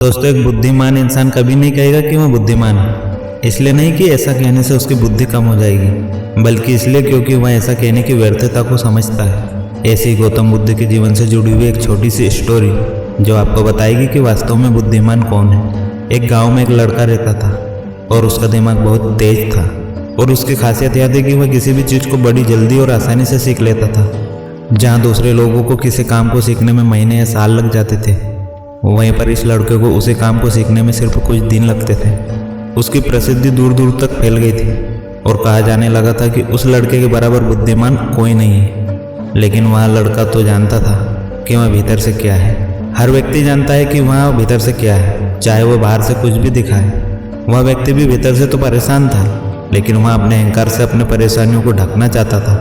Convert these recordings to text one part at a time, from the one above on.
दोस्तों, एक बुद्धिमान इंसान कभी नहीं कहेगा कि वह बुद्धिमान है। इसलिए नहीं कि ऐसा कहने से उसकी बुद्धि कम हो जाएगी, बल्कि इसलिए क्योंकि वह ऐसा कहने की व्यर्थता को समझता है। ऐसे ही गौतम बुद्ध के जीवन से जुड़ी हुई एक छोटी सी स्टोरी जो आपको बताएगी कि वास्तव में बुद्धिमान कौन है। एक गाँव में एक लड़का रहता था और उसका दिमाग बहुत तेज था और उसकी खासियत यह थी कि वह किसी भी चीज़ को बड़ी जल्दी और आसानी से सीख लेता था। जहाँ दूसरे लोगों को किसी काम को सीखने में महीने या साल लग जाते थे, वहीं पर इस लड़के को उसी काम को सीखने में सिर्फ कुछ दिन लगते थे। उसकी प्रसिद्धि दूर दूर तक फैल गई थी और कहा जाने लगा था कि उस लड़के के बराबर बुद्धिमान कोई नहीं है। लेकिन वह लड़का तो जानता था कि वह भीतर से क्या है। हर व्यक्ति जानता है कि वह भीतर से क्या है, चाहे वह बाहर से कुछ भी दिखाए। वह व्यक्ति भी भीतर से तो परेशान था, लेकिन वह अपने अहंकार से अपने परेशानियों को ढकना चाहता था।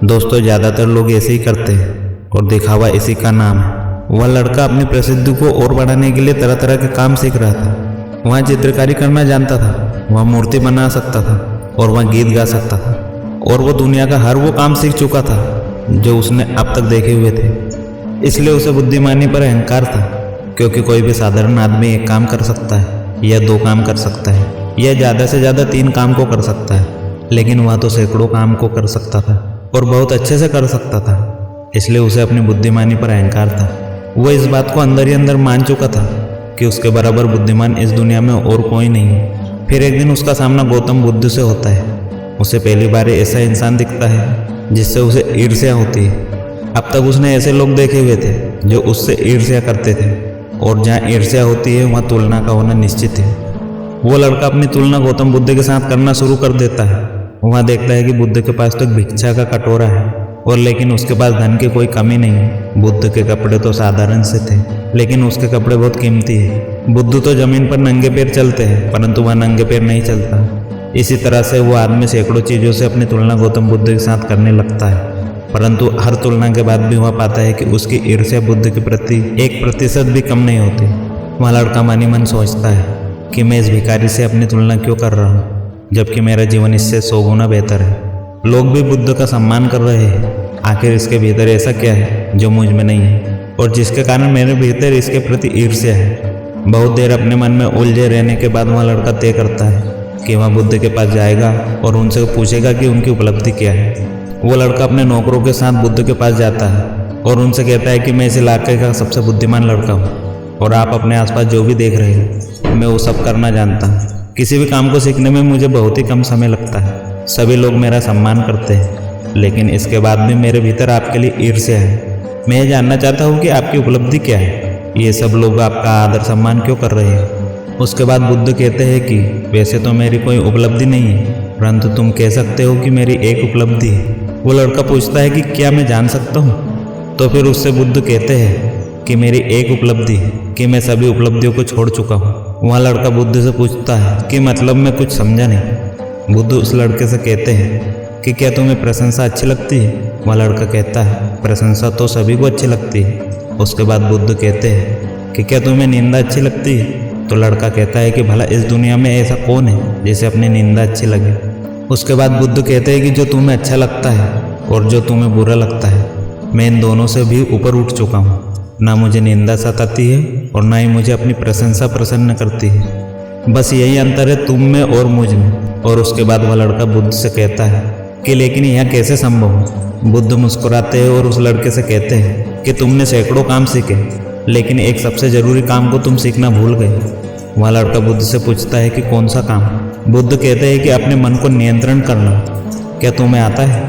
दोस्तों, ज़्यादातर लोग ऐसे ही करते हैं और दिखावा इसी का नाम है। वह लड़का अपनी प्रसिद्धि को और बढ़ाने के लिए तरह तरह के काम सीख रहा था। वह चित्रकारी करना जानता था, वह मूर्ति बना सकता था और वह गीत गा सकता था। और वह दुनिया का हर वो काम सीख चुका था जो उसने अब तक देखे हुए थे। इसलिए उसे बुद्धिमानी पर अहंकार था, क्योंकि कोई भी साधारण आदमी एक काम कर सकता है या दो काम कर सकता है या ज़्यादा से ज़्यादा 3 काम को कर सकता है, लेकिन वह तो सैकड़ों काम को कर सकता था और बहुत अच्छे से कर सकता था। इसलिए उसे अपनी बुद्धिमानी पर अहंकार था। वह इस बात को अंदर ही अंदर मान चुका था कि उसके बराबर बुद्धिमान इस दुनिया में और कोई नहीं है। फिर एक दिन उसका सामना गौतम बुद्ध से होता है। उसे पहली बार ऐसा इंसान दिखता है जिससे उसे ईर्ष्या होती है। अब तक उसने ऐसे लोग देखे हुए थे जो उससे ईर्ष्या करते थे, और जहाँ ईर्ष्या होती है वहाँ तुलना का होना निश्चित है। वो लड़का अपनी तुलना गौतम बुद्ध के साथ करना शुरू कर देता है। वहाँ देखता है कि बुद्ध के पास तो एक भिक्षा का कटोरा है, और लेकिन उसके पास धन की कोई कमी नहीं है। बुद्ध के कपड़े तो साधारण से थे, लेकिन उसके कपड़े बहुत कीमती है। बुद्ध तो जमीन पर नंगे पैर चलते हैं, परंतु वह नंगे पैर नहीं चलता। इसी तरह से वो आदमी सैकड़ों चीज़ों से अपनी तुलना गौतम बुद्ध के साथ करने लगता है, परंतु हर तुलना के बाद भी वह पाता है कि उसकी ईर्ष्या बुद्ध के प्रति 1% भी कम नहीं होती। वह लड़का मन ही मन सोचता है कि मैं इस भिखारी से अपनी तुलना क्यों कर रहा हूँ, जबकि मेरा जीवन इससे 100 गुना बेहतर है। लोग भी बुद्ध का सम्मान कर रहे हैं। आखिर इसके भीतर ऐसा क्या है जो मुझ में नहीं है, और जिसके कारण मेरे भीतर इसके प्रति ईर्ष्या है। बहुत देर अपने मन में उलझे रहने के बाद वह लड़का तय करता है कि वह बुद्ध के पास जाएगा और उनसे पूछेगा कि उनकी उपलब्धि क्या है। वो लड़का अपने नौकरों के साथ बुद्ध के पास जाता है और उनसे कहता है कि मैं इस इलाके का सबसे बुद्धिमान लड़का हूँ, और आप अपने आसपास जो भी देख रहे हैं मैं वो सब करना जानता हूँ। किसी भी काम को सीखने में मुझे बहुत ही कम समय लगता है। सभी लोग मेरा सम्मान करते हैं, लेकिन इसके बाद भी मेरे भीतर आपके लिए ईर्ष्या है। मैं ये जानना चाहता हूँ कि आपकी उपलब्धि क्या है। ये सब लोग आपका आदर सम्मान क्यों कर रहे हैं। उसके बाद बुद्ध कहते हैं कि वैसे तो मेरी कोई उपलब्धि नहीं है, परंतु तुम कह सकते हो कि मेरी एक उपलब्धि है। वो लड़का पूछता है कि क्या मैं जान सकता हूँ। तो फिर उससे बुद्ध कहते हैं कि मेरी एक उपलब्धि है कि मैं सभी उपलब्धियों को छोड़ चुका हूँ। वह लड़का बुद्ध से पूछता है कि मतलब मैं कुछ समझा नहीं। बुद्ध उस लड़के से कहते हैं कि क्या तुम्हें प्रशंसा अच्छी लगती है। वह लड़का कहता है प्रशंसा तो सभी को अच्छी लगती है। उसके बाद बुद्ध कहते हैं कि क्या तुम्हें निंदा अच्छी लगती है। तो लड़का कहता है कि भला इस दुनिया में ऐसा कौन है जिसे अपनी निंदा अच्छी लगे। उसके बाद बुद्ध कहते हैं कि जो तुम्हें अच्छा लगता है और जो तुम्हें बुरा लगता है, मैं इन दोनों से भी ऊपर उठ चुका हूँ। ना मुझे निंदा सताती है और ना ही मुझे अपनी प्रशंसा प्रसन्न करती है। बस यही अंतर है तुम में और मुझ में। और उसके बाद वह लड़का बुद्ध से कहता है कि लेकिन यह कैसे संभव है। बुद्ध मुस्कुराते हैं और उस लड़के से कहते हैं कि तुमने सैकड़ों काम सीखे, लेकिन एक सबसे ज़रूरी काम को तुम सीखना भूल गए। वह लड़का बुद्ध से पूछता है कि कौन सा काम। बुद्ध कहते हैं कि अपने मन को नियंत्रण करना। क्या तुम्हें आता है।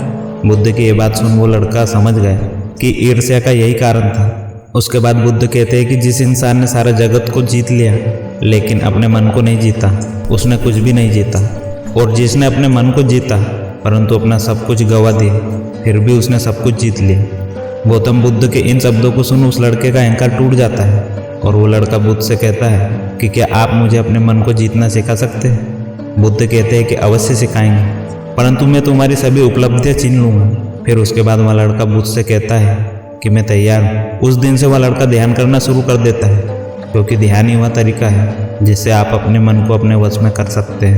बुद्ध की ये बात सुन वो लड़का समझ गया कि ईर्ष्या का यही कारण था। उसके बाद बुद्ध कहते हैं कि जिस इंसान ने सारा जगत को जीत लिया लेकिन अपने मन को नहीं जीता, उसने कुछ भी नहीं जीता। और जिसने अपने मन को जीता परंतु अपना सब कुछ गंवा दिया, फिर भी उसने सब कुछ जीत लिया। गौतम बुद्ध के इन शब्दों को सुन उस लड़के का अहंकार टूट जाता है और वो लड़का बुद्ध से कहता है कि क्या आप मुझे अपने मन को जीतना सिखा सकते हैं। बुद्ध कहते हैं कि अवश्य सिखाएंगे, परंतु मैं तुम्हारी सभी उपलब्धियां छीन लूँगा। फिर उसके बाद वह लड़का बुद्ध से कहता है कि मैं तैयार हूँ। उस दिन से वह लड़का ध्यान करना शुरू कर देता है, क्योंकि ध्यान ही वह तरीका है जिससे आप अपने मन को अपने वश में कर सकते हैं।